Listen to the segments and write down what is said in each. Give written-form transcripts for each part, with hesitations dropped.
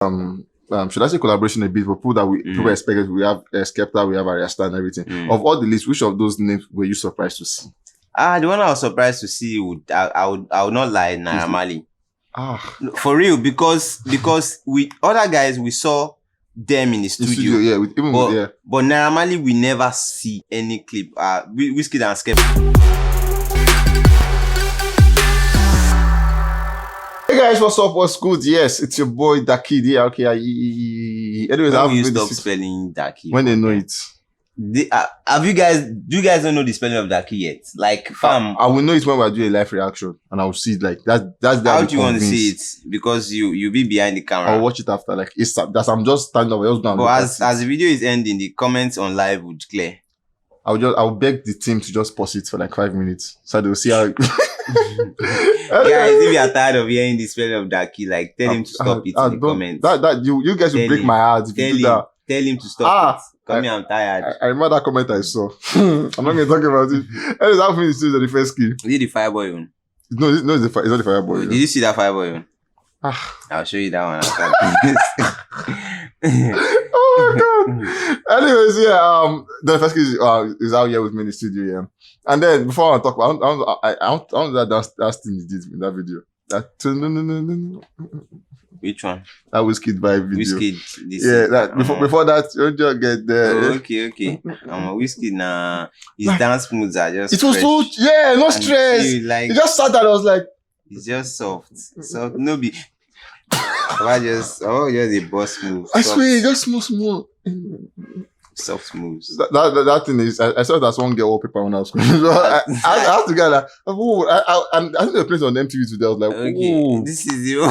Should I say collaboration a bit? For people that people expected, we have Skepta, we have Ariasta and everything. Of all the lists, which of those names were you surprised to see? The one I was surprised to see I would not lie, Naira Marley. For real, because with other guys we saw them in the studio. But Naira Marley we never see any clip. WIZKID and Skepta. Hey guys, what's up? What's good? Yes, it's your boy WIZKID. Yeah, okay. Anyways, how do you stop spelling WIZKID? When they know it. Do you guys don't know the spelling of WIZKID yet? Like, fam. I will know it when we're doing a live reaction and I will see it like that's how do you want to see it? Because you be behind the camera. I'll watch it after, like it's that I'm just standing up. But as the video is ending, the comments on live would clear. I'll beg the team to just pause it for like 5 minutes so they'll see how Guys, if you are tired of hearing the spelling of WIZKID, like tell him to stop it in the comments. You guys will break my heart if you do that. Tell him to stop it. Come here, I'm tired. I remember that comment I saw. I'm not going to talk about it. Anyways, that finished the first skill. Is it the Fireboy one? No, it's not the Fireboy. Did you see that Fireboy one? I'll show you that one after this. Oh my god. Anyways, yeah, the first skill is out here with me in the studio, yeah. And then before I talk about I want that thing he did in that video. No. Which one? That WIZKID vibe video. WIZKID. Before that, you just get there. Oh, okay. WIZKID now. His dance moves are just. It was fresh. so no stress. Like, it just sat there. I was like, it's just soft. So no be. just a boss move. I swear, just smooth. Soft moves. That thing is, I saw that one girl wallpaper when I was going. So I had to get like, I think the place on MTV today. I was like, okay, this is you.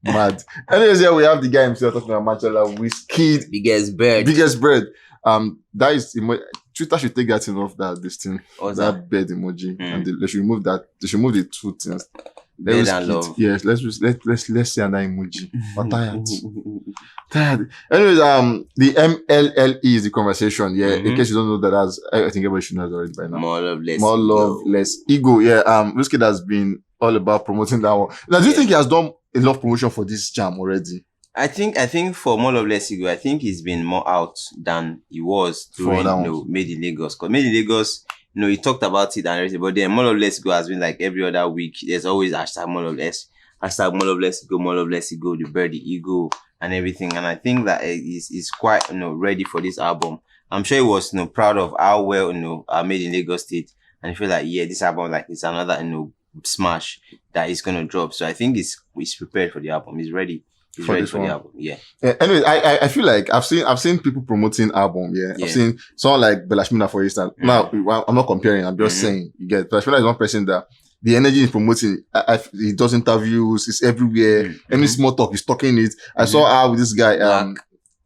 Mad. Anyways, yeah, we have the guy himself talking about WIZKID. Biggest bird. That is Twitter should take that thing off this thing. That bird emoji. And they should remove that. They should remove the two things. Bird and love. Yes, let's see another emoji. I'm tired. Anyways, the MLLE is the conversation. Yeah, in case you don't know that, I think everybody should know that already by now. More love, less ego. Yeah, WIZKID has been all about promoting that one. Now, do you think he has done enough promotion for this jam already? I think for More Love Less Ego, I think he's been more out than he was during Made in Lagos. Because Made in Lagos, he talked about it and everything, but then More Love Less Ego has been like every other week. There's always hashtag More Love Less, hashtag More Love Less Ego, the bird, the ego, and everything. And I think that he's quite ready for this album. I'm sure he was proud of how well Made in Lagos did, and I feel like this album it's another smash that he's gonna drop. So I think he's prepared for the album. He's ready. He's ready for the album. Yeah. Anyway, I feel like I've seen people promoting album. Yeah. I've seen someone like Belashmina, for instance. Now I'm not comparing. I'm just saying you get. Belashmina is one person that the energy is promoting. He does interviews. It's everywhere. Any small talk, he's talking it. I saw how with this guy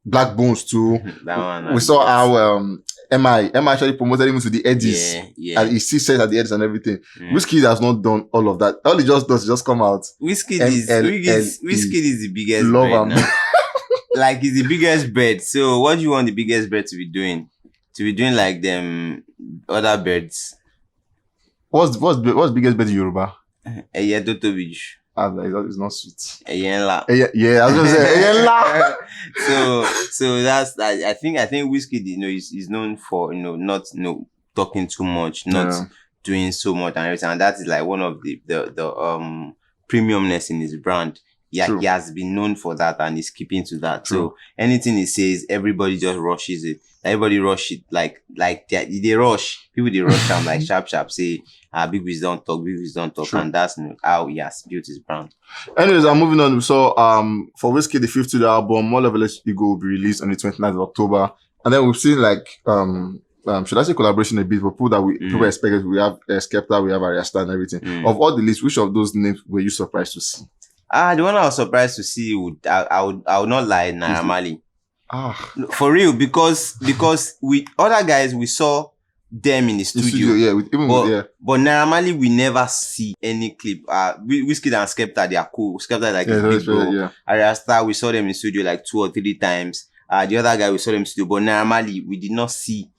Black Bones too. That one. We saw how MI actually promoted him to the edges. Yeah. And he still says at the edges and everything. WIZKID has not done all of that. All he just does is just come out. WIZKID is the biggest bird now. Like, he's the biggest bird. So what do you want the biggest bird to be doing? To be doing like them other birds? What's biggest bird in Yoruba? Eyedotobij. It's not sweet. Eyenla. Yeah, I was gonna say Eyenla. So that's that. I think WIZKID, is known for not talking too much, not doing so much and everything. And that is like one of the premiumness in his brand. Yeah, he has been known for that and he's keeping to that. True. So anything he says, everybody just rushes it. Everybody rush it like they rush. People they rush them like sharp say Big Wiz don't talk, True. And that's how he has built his brand. Anyways, I'm moving on. So for WIZKID, the 5th studio album, More Love Less Ego will be released on the 29th of October. And then we've seen like should I say collaboration a bit for people that people expected. We have Skepta, we have Ariasta and everything. Of all the lists, which of those names were you surprised to see? The one I was surprised to see I would not lie, Naira Marley. For real, because with other guys we saw them in the studio. But Naira Marley we never see any clip. WIZKID and Skepta, they are cool. Skepta is like big bro. Ariasta, we saw them in the studio like 2 or 3 times. The other guy we saw them in the studio, but Naira Marley we did not see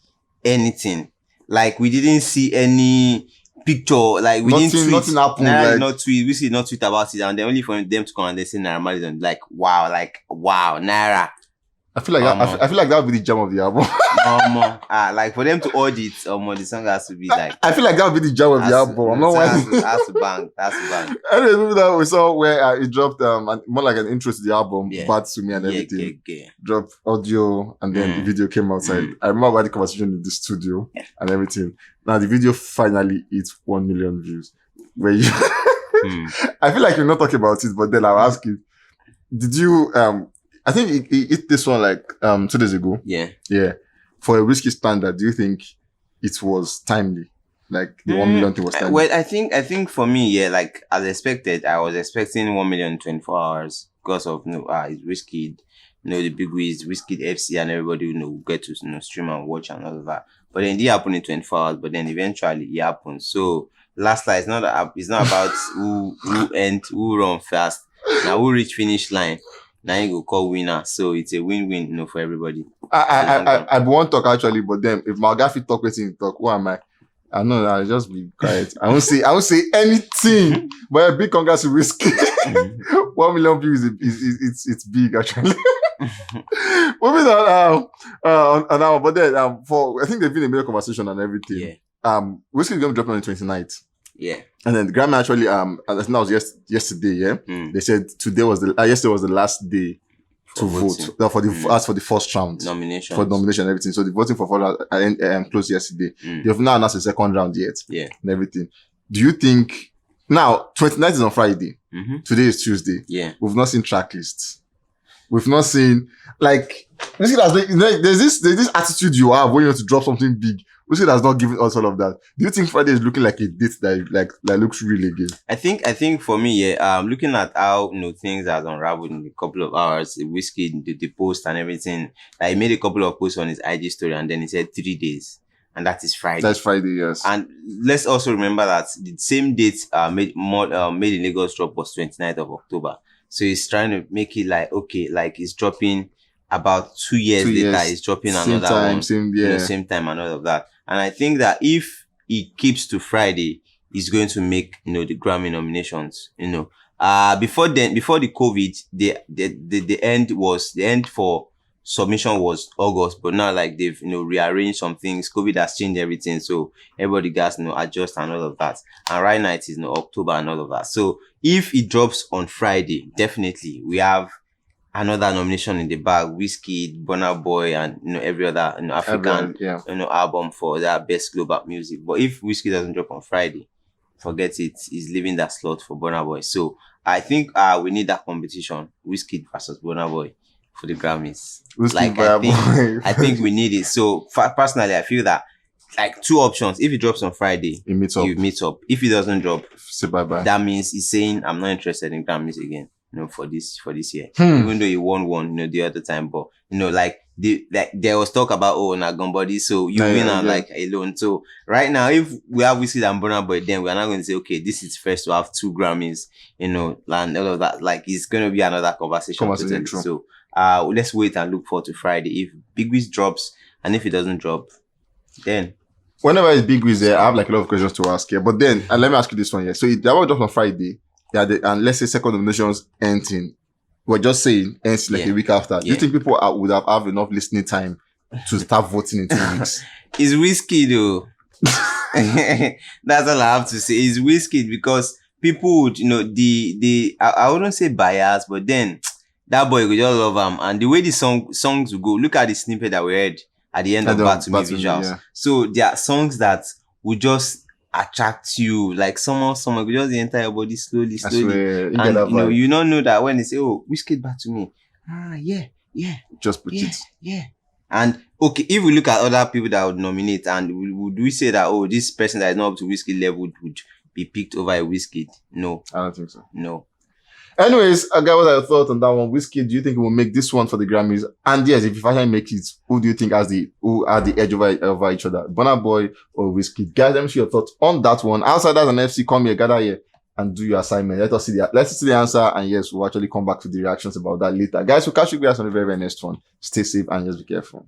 anything. Like we didn't see any picture, like we didn't tweet. Nothing happened. Naira like, did not tweet. WIZKID did not tweet about it, and then only for them to come and they say Naira Marley is like wow, Naira. I feel like I feel like that would be the jam of the album. Like for them to audit, the song has to be like. I feel like that would be the jam of the album. I'm not whining. That's a bang. That's a bang. Anyway, remember that we saw where it dropped more like an intro to the album, Bad to Me and everything. Dropped audio and then the video came outside. I remember the conversation in the studio and everything. Now the video finally hit 1 million views. Where you, I feel like you're not talking about it, but then I'll ask you: did you I think it hit this one like 2 days ago. Yeah. For a WIZKID standard, do you think it was timely? Like the 1 million thing was timely? Well, I think for me, like as expected, I was expecting 1 million in 24 hours because of it's WIZKID, the big WIZ, WIZKID FC, and everybody get to stream and watch and all of that. But then it did happen in 24 hours. But then eventually it happened. So last night, it's not about who run fast. Now who reach finish line. Now you go call winner, so it's a win-win, for everybody. I won't talk actually, but then if my guy talk, waiting talk, who am I? I know I'll just be quiet. I won't say anything. But a big congrats to WIZKID. 1 million views it's big actually. Moving on, but then I think there's been a major conversation and everything. Yeah. WIZKID is going to drop on the 29th. Yeah. And then the Grammy actually, I think that was yesterday, yeah? They said yesterday was the last day to vote for the first round. Nomination. For nomination and everything. So the voting for closed yesterday. They have now announced the second round yet. Yeah. And everything. Do you think, now, 29th is on Friday. Today is Tuesday. Yeah. We've not seen track lists. We've not seen, like, there's this attitude you have when you want to drop something big. WIZKID has not given us all of that. Do you think Friday is looking like a date that looks really good? I think for me, looking at how things have unraveled in a couple of hours, WIZKID, the post and everything. He made a couple of posts on his IG story and then he said 3 days, and that is Friday. That's Friday, yes. And let's also remember that the same date made in Lagos drop was 29th of October. So he's trying to make it like it's dropping about 2 years later. He's dropping another one, same time and all of that. And I think that if he keeps to Friday, he's going to make, the Grammy nominations, before the COVID, the end for submission was August, but now they've, rearranged some things. COVID has changed everything. So everybody gets, adjust and all of that. And right now it is, October and all of that. So if it drops on Friday, definitely we have another nomination in the bag. WIZKID, Burna Boy, and every other African album for that best global music. But if WIZKID doesn't drop on Friday, forget it. He's leaving that slot for Burna Boy. So I think we need that competition, WIZKID versus Burna Boy, for the Grammys. I think we need it. So personally, I feel that two options. If it drops on Friday, you meet up. If it doesn't drop, say bye bye. That means he's saying I'm not interested in Grammys again. For this year. Even though he won one, the other time, but there was talk about Nagombody, so you win alone. So right now, if we have WIZKID and Burna Boy, then we're not going to say, okay, this is first to have 2 Grammys, and all of that. It's going to be another conversation. So let's wait and look forward to Friday. If Big Wiz drops, and if it doesn't drop, then whenever it's Big Wiz there, I have a lot of questions to ask here. But then let me ask you this one here. So that will drop on Friday. Yeah, and let's say second nominations ending. We're just saying ends a week after. Do you think people would have enough listening time to start voting in 2 weeks? It's WIZKID though. That's all I have to say. It's WIZKID because people would, I wouldn't say bias, but then that boy would just love him. And the way the songs will go, look at the snippet that we heard at the end of Bad to Me visuals. Yeah. So there are songs that would just attract you, someone could just enter your body slowly. And you don't know that when they say, oh, WIZKID Bad to Me. Yeah. Just put it. Yeah. And okay, if we look at other people that would nominate, and would we say that, oh, this person that is not up to WIZKID level would be picked over a WIZKID? No. I don't think so. No. Anyways, I got what I thought on that one. WIZKID, do you think it will make this one for the Grammys? And yes, if you finally make it, who do you think who are the edge over each other? Burna Boy or WIZKID? Guys, let me see your thoughts on that one. Outsiders and FC, come here, gather here and do your assignment. Let's see the answer. And yes, we'll actually come back to the reactions about that later. Guys, we'll catch you guys on the very, very next one. Stay safe and just be careful.